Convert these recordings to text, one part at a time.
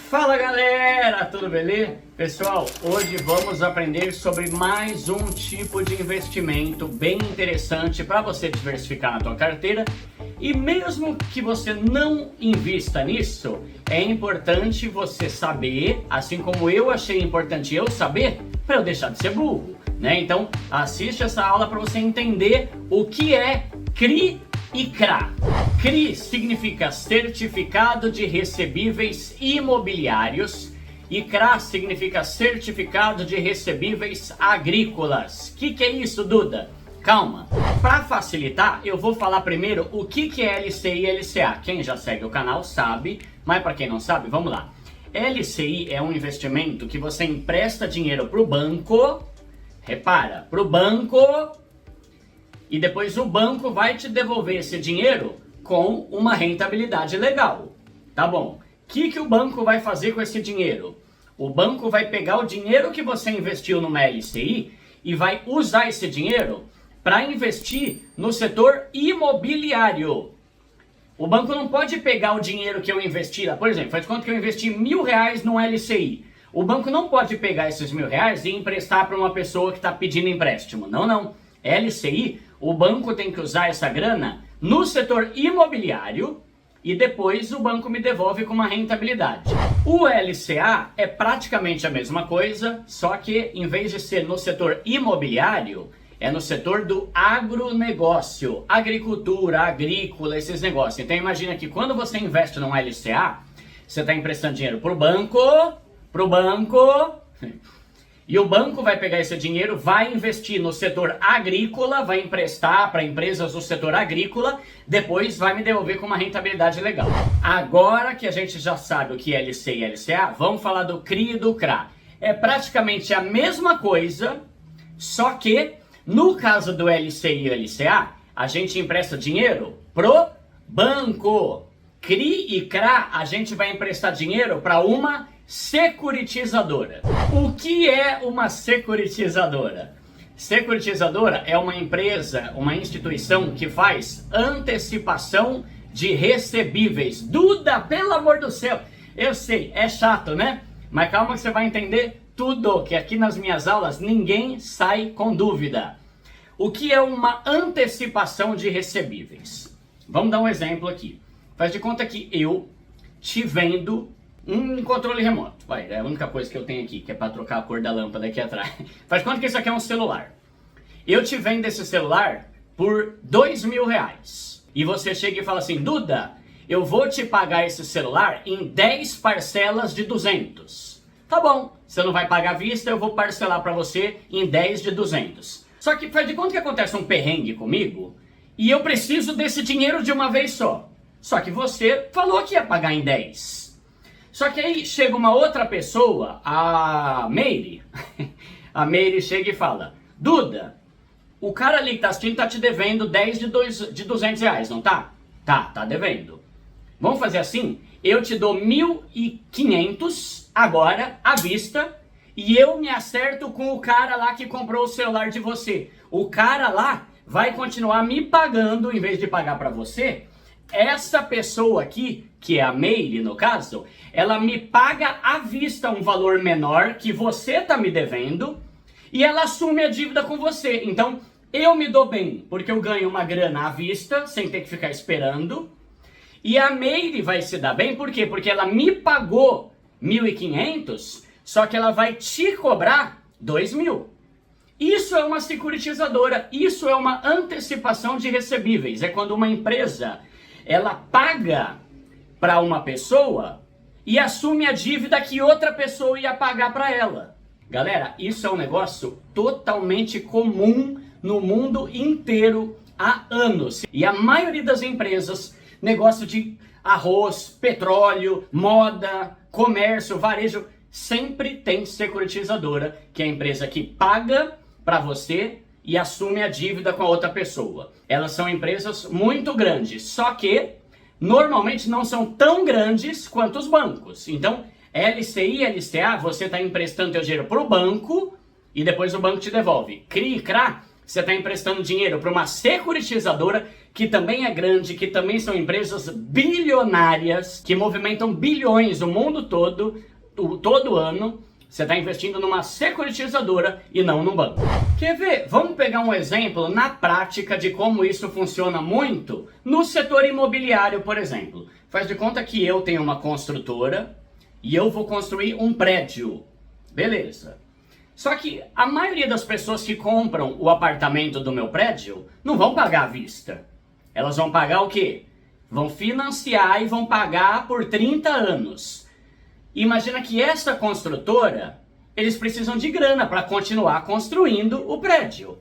Fala galera, tudo beleza? Pessoal, hoje vamos aprender sobre mais um tipo de investimento bem interessante para você diversificar na tua carteira. E mesmo que você não invista nisso, é importante você saber, assim como eu achei importante eu saber, para eu deixar de ser burro, né? Então, assiste essa aula para você entender o que é CRI e CRA. CRI significa Certificado de Recebíveis Imobiliários e CRA significa Certificado de Recebíveis Agrícolas. O que é isso, Duda? Calma. Para facilitar, eu vou falar primeiro o que é LCI e LCA. Quem já segue o canal sabe, mas para quem não sabe, vamos lá. LCI é um investimento que você empresta dinheiro para o banco, repara, para o banco, e depois o banco vai te devolver esse dinheiro com uma rentabilidade legal. Tá bom. O que o banco vai fazer com esse dinheiro? O banco vai pegar o dinheiro que você investiu numa LCI e vai usar esse dinheiro para investir no setor imobiliário. O banco não pode pegar o dinheiro que eu investi lá, por exemplo, faz conta que eu investi R$1.000 num LCI. O banco não pode pegar esses R$1.000 e emprestar para uma pessoa que está pedindo empréstimo. Não. LCI, o banco tem que usar essa grana no setor imobiliário e depois o banco me devolve com uma rentabilidade. O LCA é praticamente a mesma coisa, só que em vez de ser no setor imobiliário, é no setor do agronegócio, agricultura, agrícola, esses negócios. Então imagina que quando você investe num LCA, você está emprestando dinheiro para o banco, e o banco vai pegar esse dinheiro, vai investir no setor agrícola, vai emprestar para empresas do setor agrícola, depois vai me devolver com uma rentabilidade legal. Agora que a gente já sabe o que é LCI e LCA, vamos falar do CRI e do CRA. É praticamente a mesma coisa, só que no caso do LCI e LCA, a gente empresta dinheiro pro banco. CRI e CRA, a gente vai emprestar dinheiro para uma securitizadora. O que é uma securitizadora? Securitizadora é uma empresa, uma instituição que faz antecipação de recebíveis. Duda, pelo amor do céu! Eu sei, é chato, né? Mas calma que você vai entender tudo, que aqui nas minhas aulas ninguém sai com dúvida. O que é uma antecipação de recebíveis? Vamos dar um exemplo aqui. Faz de conta que eu te vendo um controle remoto. Vai, é a única coisa que eu tenho aqui, que é para trocar a cor da lâmpada aqui atrás. Faz de conta que isso aqui é um celular. Eu te vendo esse celular por R$2.000. E você chega e fala assim, Duda, eu vou te pagar esse celular em 10 parcelas de 200. Tá bom, você não vai pagar à vista, eu vou parcelar para você em 10 de 200. Só que faz de conta que acontece um perrengue comigo e eu preciso desse dinheiro de uma vez só. Só que você falou que ia pagar em 10. Só que aí chega uma outra pessoa, a Meire. A Meire chega e fala, Duda, o cara ali que tá assistindo tá te devendo 10 de R$200, não tá? Tá devendo. Vamos fazer assim? Eu te dou 1.500 agora, à vista, e eu me acerto com o cara lá que comprou o celular de você. O cara lá vai continuar me pagando, em vez de pagar pra você, essa pessoa aqui, que é a Meire no caso, ela me paga à vista um valor menor que você tá me devendo e ela assume a dívida com você. Então eu me dou bem, porque eu ganho uma grana à vista, sem ter que ficar esperando. E a Meire vai se dar bem, por quê? Porque ela me pagou 1.500, só que ela vai te cobrar 2.000. Isso é uma securitizadora, isso é uma antecipação de recebíveis. É quando uma empresa ela paga para uma pessoa e assume a dívida que outra pessoa ia pagar para ela. Galera, isso é um negócio totalmente comum no mundo inteiro há anos. E a maioria das empresas, negócio de arroz, petróleo, moda, comércio, varejo, sempre tem securitizadora, que é a empresa que paga para você e assume a dívida com a outra pessoa. Elas são empresas muito grandes, só que normalmente não são tão grandes quanto os bancos. Então, LCI e LCA, você está emprestando teu dinheiro para o banco e depois o banco te devolve. CRI e CRA, você está emprestando dinheiro para uma securitizadora que também é grande, que também são empresas bilionárias, que movimentam bilhões o mundo todo, todo ano. Você está investindo numa securitizadora e não num banco. Quer ver? Vamos pegar um exemplo na prática de como isso funciona muito no setor imobiliário, por exemplo. Faz de conta que eu tenho uma construtora e eu vou construir um prédio. Beleza. Só que a maioria das pessoas que compram o apartamento do meu prédio não vão pagar à vista. Elas vão pagar o quê? Vão financiar e vão pagar por 30 anos. Imagina que essa construtora, eles precisam de grana para continuar construindo o prédio.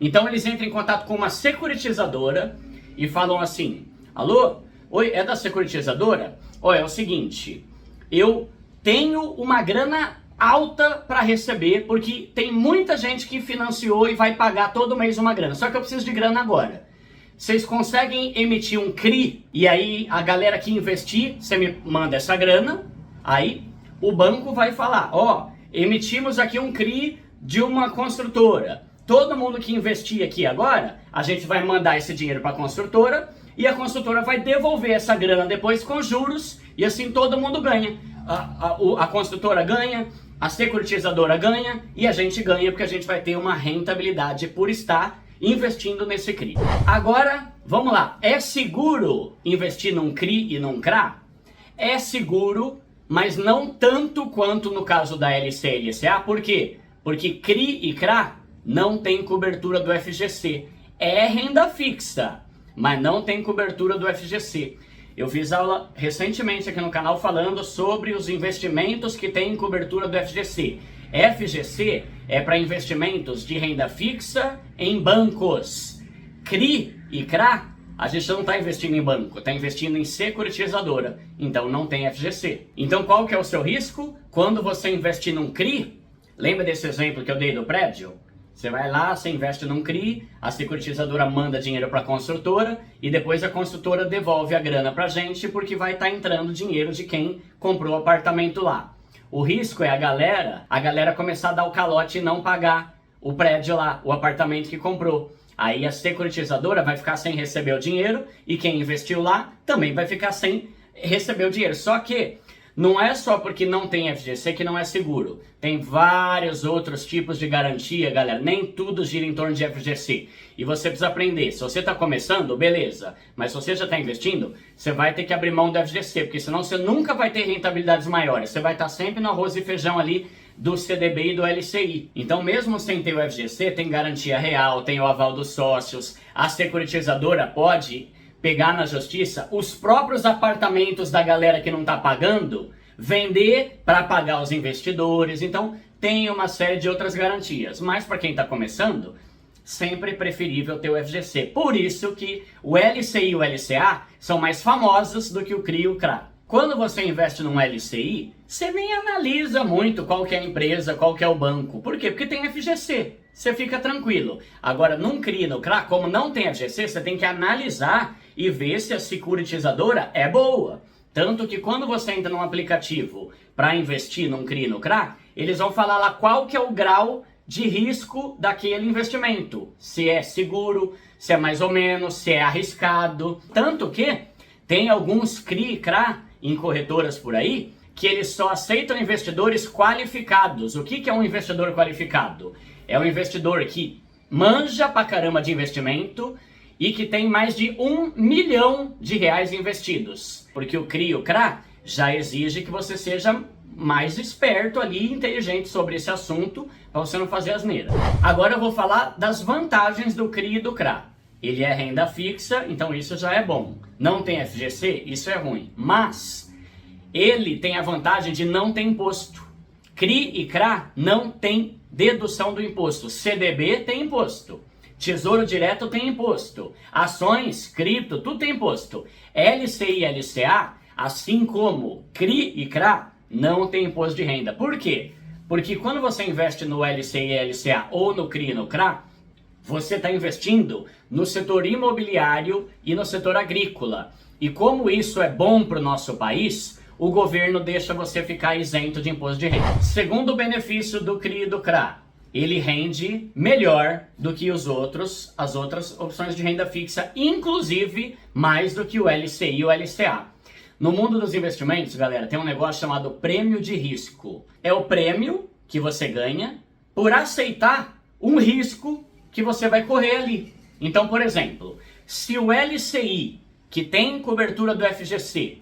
Então eles entram em contato com uma securitizadora e falam assim: alô? Oi, é da securitizadora? Olha, é o seguinte, eu tenho uma grana alta para receber, porque tem muita gente que financiou e vai pagar todo mês uma grana, só que eu preciso de grana agora. Vocês conseguem emitir um CRI, e aí a galera que investir, você me manda essa grana, aí o banco vai falar, ó, emitimos aqui um CRI de uma construtora. Todo mundo que investir aqui agora, a gente vai mandar esse dinheiro para a construtora, e a construtora vai devolver essa grana depois com juros, e assim todo mundo ganha. A construtora ganha, a securitizadora ganha, e a gente ganha porque a gente vai ter uma rentabilidade por estar investindo nesse CRI. Agora, vamos lá. É seguro investir num CRI e num CRA? É seguro, mas não tanto quanto no caso da LC e LCA. Por quê? Porque CRI e CRA não tem cobertura do FGC. É renda fixa, mas não tem cobertura do FGC. Eu fiz aula recentemente aqui no canal falando sobre os investimentos que têm cobertura do FGC. FGC é para investimentos de renda fixa em bancos. CRI e CRA, a gente não está investindo em banco, está investindo em securitizadora, então não tem FGC. Então qual que é o seu risco? Quando você investir num CRI, lembra desse exemplo que eu dei do prédio? Você vai lá, você investe num CRI, a securitizadora manda dinheiro para a construtora e depois a construtora devolve a grana para a gente porque vai estar entrando dinheiro de quem comprou o apartamento lá. O risco é a galera começar a dar o calote e não pagar o prédio lá, o apartamento que comprou. Aí a securitizadora vai ficar sem receber o dinheiro e quem investiu lá também vai ficar sem receber o dinheiro. Só que não é só porque não tem FGC que não é seguro. Tem vários outros tipos de garantia, galera. Nem tudo gira em torno de FGC. E você precisa aprender. Se você está começando, beleza. Mas se você já está investindo, você vai ter que abrir mão do FGC. Porque senão você nunca vai ter rentabilidades maiores. Você vai estar sempre no arroz e feijão ali do CDB e do LCI. Então mesmo sem ter o FGC, tem garantia real, tem o aval dos sócios. A securitizadora pode pegar na justiça os próprios apartamentos da galera que não está pagando, vender para pagar os investidores. Então tem uma série de outras garantias. Mas para quem está começando, sempre é preferível ter o FGC. Por isso que o LCI e o LCA são mais famosos do que o CRI e o CRA. Quando você investe num LCI, você nem analisa muito qual que é a empresa, qual que é o banco. Por quê? Porque tem FGC. Você fica tranquilo. Agora, num CRI e no CRA, como não tem FGC, você tem que analisar e ver se a securitizadora é boa. Tanto que quando você entra num aplicativo para investir num CRI e no CRA, eles vão falar lá qual que é o grau de risco daquele investimento. Se é seguro, se é mais ou menos, se é arriscado. Tanto que tem alguns CRI e CRA em corretoras por aí que eles só aceitam investidores qualificados. O que é um investidor qualificado? É um investidor que manja pra caramba de investimento e que tem mais de R$1 milhão investidos. Porque o CRI e o CRA já exige que você seja mais esperto ali, inteligente sobre esse assunto, para você não fazer asneira. Agora eu vou falar das vantagens do CRI e do CRA. Ele é renda fixa, então isso já é bom. Não tem FGC, isso é ruim. Mas ele tem a vantagem de não ter imposto. CRI e CRA não tem dedução do imposto. CDB tem imposto. Tesouro Direto tem imposto. Ações, cripto, tudo tem imposto. LCI e LCA, assim como CRI e CRA, não tem imposto de renda. Por quê? Porque quando você investe no LCI e LCA ou no CRI e no CRA, você está investindo no setor imobiliário e no setor agrícola. E como isso é bom para o nosso país, o governo deixa você ficar isento de imposto de renda. Segundo benefício do CRI e do CRA, ele rende melhor do que as outras opções de renda fixa, inclusive mais do que o LCI e o LCA. No mundo dos investimentos, galera, tem um negócio chamado prêmio de risco. É o prêmio que você ganha por aceitar um risco que você vai correr ali. Então, por exemplo, se o LCI, que tem cobertura do FGC,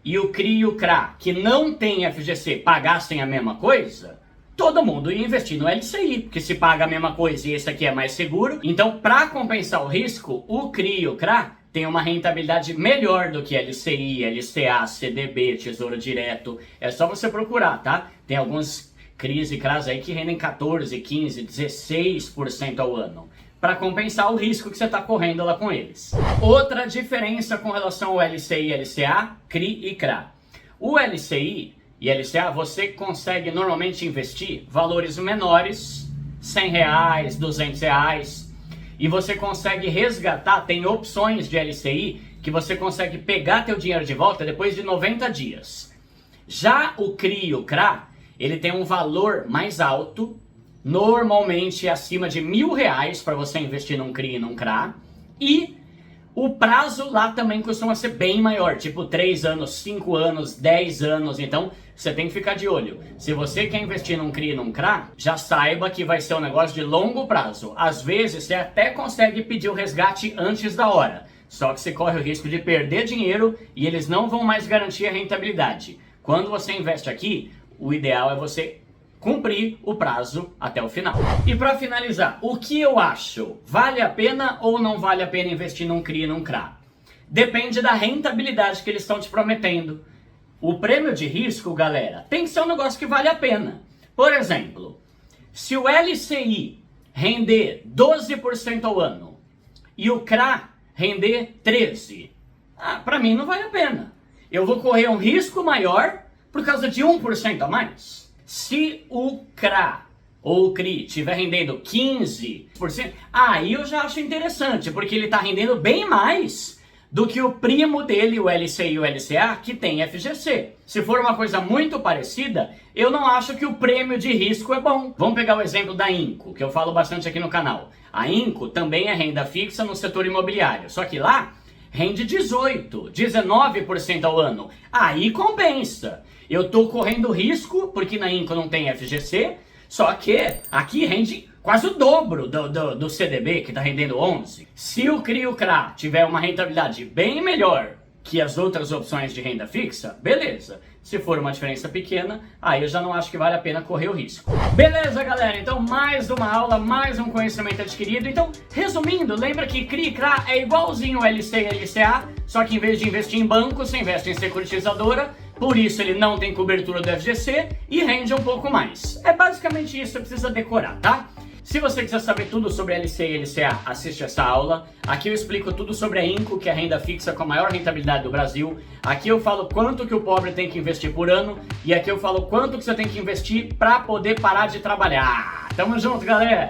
e o CRI e o CRA, que não tem FGC, pagassem a mesma coisa, todo mundo ia investir no LCI, porque se paga a mesma coisa e esse aqui é mais seguro. Então, para compensar o risco, o CRI e o CRA tem uma rentabilidade melhor do que LCI, LCA, CDB, Tesouro Direto. É só você procurar, tá? Tem alguns CRIs e CRAs aí que rendem 14, 15, 16% ao ano, para compensar o risco que você está correndo lá com eles. Outra diferença com relação ao LCI, LCA, CRI e CRA. O LCI e LCA, você consegue normalmente investir valores menores, R$100, R$200, e você consegue resgatar, tem opções de LCI que você consegue pegar teu dinheiro de volta depois de 90 dias. Já o CRI e o CRA, ele tem um valor mais alto, normalmente acima de R$1.000 para você investir num CRI e num CRA, e o prazo lá também costuma ser bem maior, tipo 3 anos, 5 anos, 10 anos, então você tem que ficar de olho. Se você quer investir num CRI e num CRA, já saiba que vai ser um negócio de longo prazo. Às vezes você até consegue pedir o resgate antes da hora, só que você corre o risco de perder dinheiro e eles não vão mais garantir a rentabilidade. Quando você investe aqui, o ideal é você cumprir o prazo até o final. E para finalizar, o que eu acho? Vale a pena ou não vale a pena investir num CRI e num CRA? Depende da rentabilidade que eles estão te prometendo. O prêmio de risco, galera, tem que ser um negócio que vale a pena. Por exemplo, se o LCI render 12% ao ano e o CRA render 13%, para mim não vale a pena. Eu vou correr um risco maior por causa de 1% a mais. Se o CRA ou o CRI estiver rendendo 15%, aí eu já acho interessante, porque ele está rendendo bem mais do que o primo dele, o LCI e o LCA, que tem FGC. Se for uma coisa muito parecida, eu não acho que o prêmio de risco é bom. Vamos pegar o exemplo da Inco, que eu falo bastante aqui no canal. A Inco também é renda fixa no setor imobiliário, só que lá rende 18%, 19% ao ano. Aí compensa. Eu tô correndo risco, porque na Inco não tem FGC, só que aqui rende quase o dobro do CDB, que tá rendendo 11%. Se o CRI e o CRA tiver uma rentabilidade bem melhor que as outras opções de renda fixa, beleza. Se for uma diferença pequena, aí eu já não acho que vale a pena correr o risco. Beleza, galera? Então, mais uma aula, mais um conhecimento adquirido. Então, resumindo, lembra que CRI e CRA é igualzinho ao LC e LCA, só que em vez de investir em banco, você investe em securitizadora. Por isso ele não tem cobertura do FGC e rende um pouco mais. É basicamente isso, você precisa decorar, tá? Se você quiser saber tudo sobre LCI e LCA, assiste essa aula. Aqui eu explico tudo sobre a Inco, que é a renda fixa com a maior rentabilidade do Brasil. Aqui eu falo quanto que o pobre tem que investir por ano. E aqui eu falo quanto que você tem que investir para poder parar de trabalhar. Tamo junto, galera!